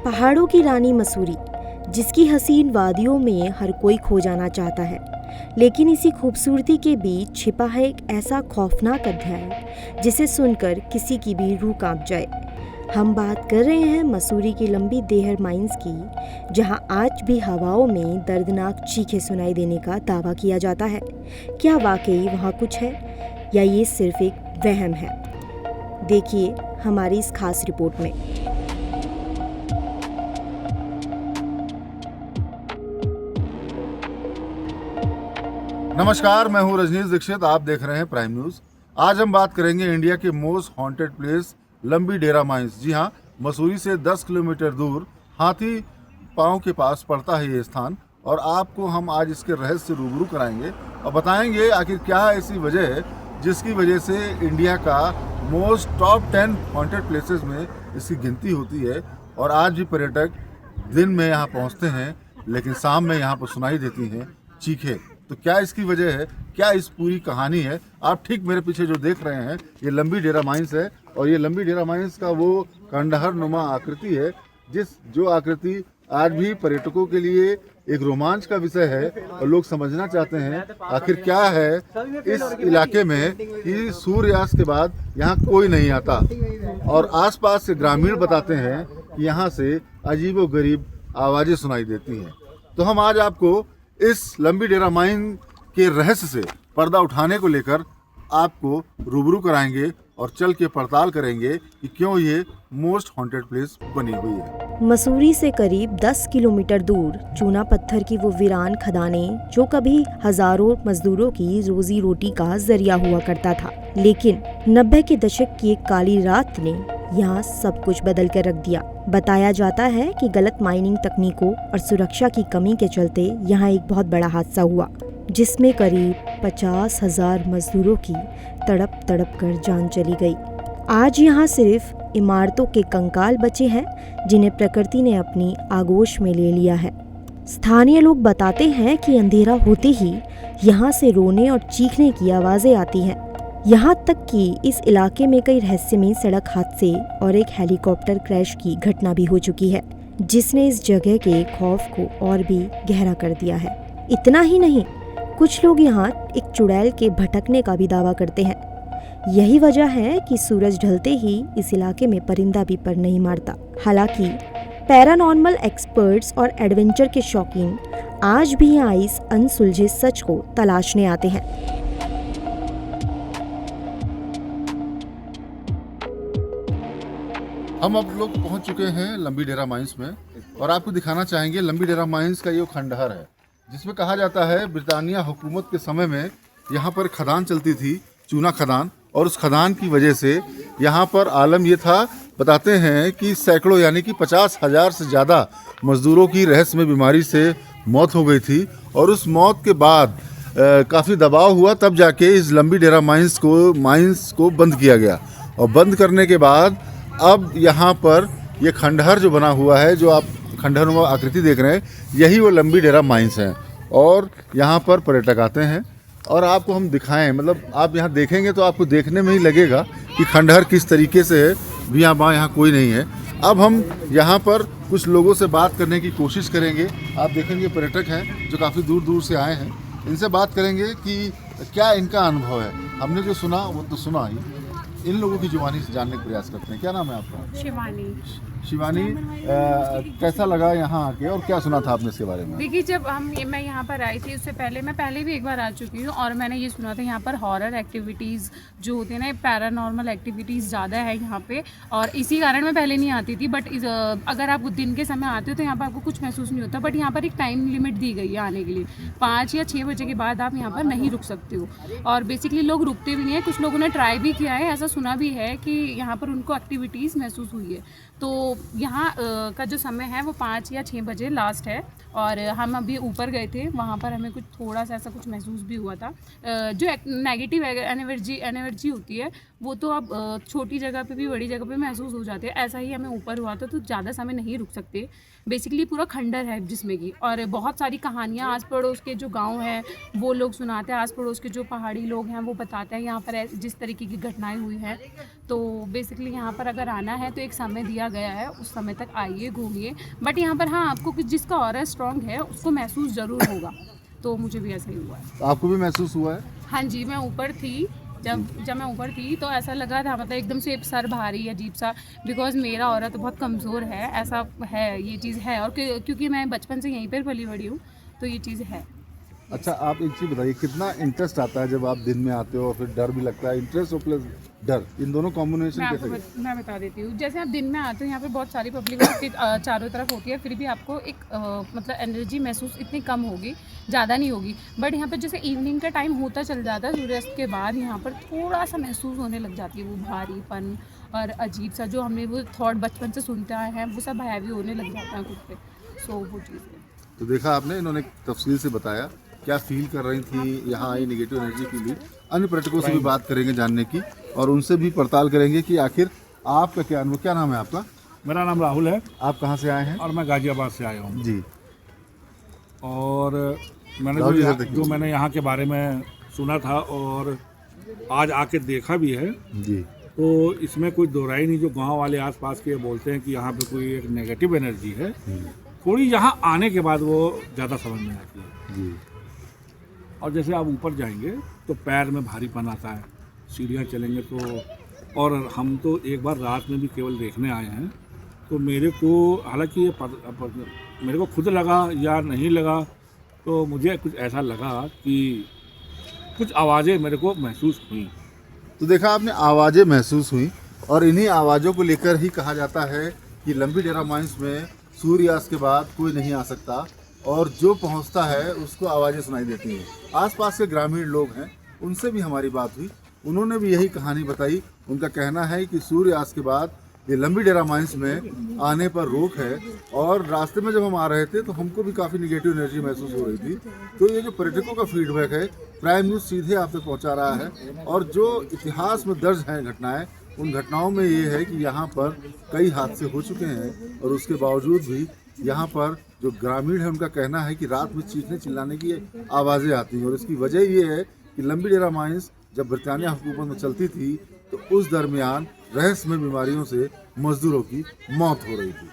पहाड़ों की रानी मसूरी, जिसकी हसीन वादियों में हर कोई खो जाना चाहता है, लेकिन इसी खूबसूरती के बीच छिपा है एक ऐसा खौफनाक अध्याय जिसे सुनकर किसी की भी रूह कांप जाए। हम बात कर रहे हैं मसूरी की लंबी देहर माइंस की, जहां आज भी हवाओं में दर्दनाक चीखें सुनाई देने का दावा किया जाता है। क्या वाकई वहां कुछ है या ये सिर्फ एक वहम है? देखिए हमारी इस खास रिपोर्ट में। नमस्कार, मैं हूं रजनीश दीक्षित। आप देख रहे हैं प्राइम न्यूज़। आज हम बात करेंगे इंडिया के मोस्ट हॉन्टेड प्लेस लंबी डेरा माइंस। जी हां, मसूरी से 10 किलोमीटर दूर हाथी पांव के पास पड़ता है ये स्थान, और आपको हम आज इसके रहस्य से रूबरू कराएंगे और बताएंगे आखिर क्या ऐसी वजह है जिसकी वजह से इंडिया का मोस्ट टॉप 10 हॉन्टेड प्लेसेस में इसकी गिनती होती है। और आज भी पर्यटक दिन में यहाँ पहुँचते हैं, लेकिन शाम में यहाँ पर सुनाई देती हैं चीखें। तो क्या इसकी वजह है, क्या इस पूरी कहानी है? आप ठीक मेरे पीछे जो देख रहे हैं ये लंबी डेरा माइंस है, और ये लंबी डेरा माइंस का वो खंडहर नुमा आकृति है जो आकृति आज भी पर्यटकों के लिए एक रोमांच का विषय है। और लोग समझना चाहते हैं आखिर क्या है इस इलाके में कि सूर्यास्त के बाद यहाँ कोई नहीं आता। और आसपास के ग्रामीण बताते हैं कि यहाँ से अजीबोगरीब आवाज़ें सुनाई देती हैं। तो हम आज आपको इस लंबी डेरा माइन के रहस्य से पर्दा उठाने को लेकर आपको रूबरू कराएंगे और चल के पड़ताल करेंगे कि क्यों ये मोस्ट हॉन्टेड प्लेस बनी हुई है। मसूरी से करीब 10 किलोमीटर दूर चूना पत्थर की वो वीरान खदानें, जो कभी हजारों मजदूरों की रोजी रोटी का जरिया हुआ करता था, लेकिन 90 के दशक की एक काली रात ने यहाँ सब कुछ बदल कर रख दिया। बताया जाता है कि गलत माइनिंग तकनीकों और सुरक्षा की कमी के चलते यहाँ एक बहुत बड़ा हादसा हुआ, जिसमें करीब 50,000 मजदूरों की तड़प तड़प कर जान चली गई। आज यहाँ सिर्फ इमारतों के कंकाल बचे हैं, जिन्हें प्रकृति ने अपनी आगोश में ले लिया है। स्थानीय लोग बताते हैं कि अंधेरा होते ही यहाँ से रोने और चीखने की आवाजें आती हैं। यहाँ तक कि इस इलाके में कई रहस्यमयी सड़क हादसे और एक हेलीकॉप्टर क्रैश की घटना भी हो चुकी है, जिसने इस जगह के खौफ को और भी गहरा कर दिया है। इतना ही नहीं, कुछ लोग यहाँ एक चुड़ैल के भटकने का भी दावा करते हैं। यही वजह है कि सूरज ढलते ही इस इलाके में परिंदा भी पर नहीं मारता। हालांकि पैरानॉर्मल एक्सपर्ट्स और एडवेंचर के शौकीन आज भी यहाँ इस अनसुलझे सच को तलाशने आते हैं। हम अब लोग पहुंच चुके हैं लंबी डेरा माइंस में, और आपको दिखाना चाहेंगे लंबी डेरा माइंस का ये खंडहर है, जिसमें कहा जाता है ब्रिटानिया हुकूमत के समय में यहाँ पर खदान चलती थी, चूना खदान, और उस खदान की वजह से यहाँ पर आलम ये था, बताते हैं कि सैकड़ों यानी कि 50,000 से ज़्यादा मजदूरों की रहस्यमय बीमारी से मौत हो गई थी। और उस मौत के बाद काफ़ी दबाव हुआ, तब जाके इस लंबी डेरा माइंस को बंद किया गया। और बंद करने के बाद अब यहाँ पर ये खंडहर जो बना हुआ है, जो आप खंडहर आकृति देख रहे हैं, यही वो लंबी डेरा माइंस हैं। और यहाँ पर पर्यटक आते हैं, और आपको हम दिखाएं, मतलब आप यहाँ देखेंगे तो आपको देखने में ही लगेगा कि खंडहर किस तरीके से है। भी यहाँ कोई नहीं है। अब हम यहाँ पर कुछ लोगों से बात करने की कोशिश करेंगे। आप देखेंगे पर्यटक हैं जो काफ़ी दूर दूर से आए हैं, इनसे बात करेंगे कि क्या इनका अनुभव है। हमने जो सुना वो तो सुना ही, इन लोगों की जुबानी से जानने का प्रयास करते हैं। क्या नाम है आपका? शिवानी, कैसा लगा यहाँ आके, और क्या सुना था आपने इसके बारे में? देखिए, जब मैं यहाँ पर आई थी, उससे पहले मैं भी एक बार आ चुकी हूँ, और मैंने ये सुना था यहाँ पर हॉरर एक्टिविटीज़ जो होती है ना, पैरानॉर्मल एक्टिविटीज़ ज़्यादा है यहाँ पे, और इसी कारण मैं पहले नहीं आती थी। बट अगर आप दिन के समय आते हो तो यहाँ पर आपको कुछ महसूस नहीं होता। बट यहाँ पर एक टाइम लिमिट दी गई है आने के लिए, 5 या 6 बजे के बाद आप यहाँ पर नहीं रुक सकते हो। और बेसिकली लोग रुकते भी नहीं है। कुछ लोगों ने ट्राई भी किया है, ऐसा सुना भी है कि यहाँ पर उनको एक्टिविटीज़ महसूस हुई है। तो यहाँ का जो समय है वो 5 या 6 बजे लास्ट है। और हम अभी ऊपर गए थे, वहाँ पर हमें कुछ थोड़ा सा ऐसा कुछ महसूस भी हुआ था। जो नेगेटिव एनर्जी होती है वो तो अब छोटी जगह पे भी बड़ी जगह पे महसूस हो जाती है। ऐसा ही हमें ऊपर हुआ था। तो ज़्यादा समय नहीं रुक सकते। बेसिकली पूरा खंडर है जिसमें कि, और बहुत सारी कहानियाँ आस पड़ोस के जो गांव हैं वो लोग सुनाते हैं, आस पड़ोस के जो पहाड़ी लोग हैं वो बताते हैं यहाँ पर जिस तरीके की घटनाएं हुई हैं। तो बेसिकली यहाँ पर अगर आना है तो एक समय दिया गया है, उस समय तक आइए, घूमिए। बट यहाँ पर हाँ, आपको कुछ जिसका ऑरा स्ट्रॉन्ग है उसको महसूस ज़रूर होगा। तो मुझे भी ऐसा ही हुआ है। तो आपको भी महसूस हुआ है? हाँ जी, मैं ऊपर थी, जब मैं ऊपर थी तो ऐसा लगा था, मतलब एकदम से सर भारी अजीब सा, बिकॉज मेरा ऑरा तो बहुत कमज़ोर है, ऐसा है, ये चीज़ है। और क्योंकि मैं बचपन से यहीं पर पली बड़ी हूँ, तो ये चीज़ है। अच्छा, आप एक चीज़ बताइए, कितना इंटरेस्ट आता है जब आप दिन में आते हो और फिर डर भी लगता है? इंटरेस्ट और प्लस डर, इन दोनों कॉम्बिनेशन कैसे? मैं बता देती हूँ। जैसे आप दिन में आते हो, यहाँ पे बहुत सारी पब्लिक चारों तरफ होती है, फिर भी आपको एक मतलब एनर्जी महसूस इतनी कम होगी, ज़्यादा नहीं होगी। बट यहाँ पे जैसे इवनिंग का टाइम होता चल जाता है, सूर्यास्त के बाद यहाँ पर थोड़ा सा महसूस होने लग जाती है वो भारीपन और अजीब सा, जो हमने वो थॉट बचपन से सुनते आए हैं, वो सब हैवी होने लग जाता है खुद पे। सो वो चीज़ है। तो देखा आपने, इन्होंने तफसील से बताया क्या फील कर रही थी, यहाँ आई नेगेटिव एनर्जी फील हुई। अन्य पर्यटकों से भी बात करेंगे जानने की, और उनसे भी पड़ताल करेंगे कि आखिर आपका क्या अनुभव। क्या नाम है आपका? मेरा नाम राहुल है आप कहाँ से आए हैं? और मैं गाजियाबाद से आया हूँ। जी। और मैंने राहुल जी, सर देखिए। जो मैंने यहाँ के बारे में सुना था और आज आके देखा भी है, जी। तो इसमें कोई दो राय नहीं। जो गांव वाले आसपास के बोलते हैं कि यहाँ पे कोई एक नेगेटिव एनर्जी है, थोड़ी यहाँ आने के बाद वो ज़्यादा समझ में आती है। जी। और जैसे आप ऊपर जाएंगे तो पैर में भारीपन आता है, सीढ़ियाँ चलेंगे तो। और हम तो एक बार रात में भी केवल देखने आए हैं, तो मेरे को हालांकि मेरे को खुद लगा या नहीं लगा, तो मुझे कुछ ऐसा लगा कि कुछ आवाज़ें मेरे को महसूस हुई। तो देखा आपने, आवाज़ें महसूस हुई, और इन्हीं आवाज़ों को लेकर ही कहा जाता है कि लंबी डेरा माइंस में सूर्यास्त के बाद कोई नहीं आ सकता, और जो पहुंचता है उसको आवाज़ें सुनाई देती हैं। आसपास के ग्रामीण लोग हैं, उनसे भी हमारी बात हुई, उन्होंने भी यही कहानी बताई। उनका कहना है कि सूर्यास्त के बाद ये लंबी डेरा माइंस में आने पर रोक है, और रास्ते में जब हम आ रहे थे तो हमको भी काफ़ी निगेटिव एनर्जी महसूस हो रही थी। तो ये जो पर्यटकों का फीडबैक है, प्राइम न्यूज़ सीधे आप तक पहुँचा रहा है, और जो इतिहास में दर्ज हैं घटनाएँ, उन घटनाओं में ये है कि यहाँ पर कई हादसे हो चुके हैं, और उसके बावजूद भी यहाँ पर जो ग्रामीण है उनका कहना है कि रात में चीखने चिल्लाने की आवाज़ें आती हैं। और इसकी वजह ये है कि लंबी डेरा माइंस जब ब्रिटानिया हुकूमत में चलती थी, तो उस दरमियान रहस्यमय बीमारियों से मजदूरों की मौत हो रही थी।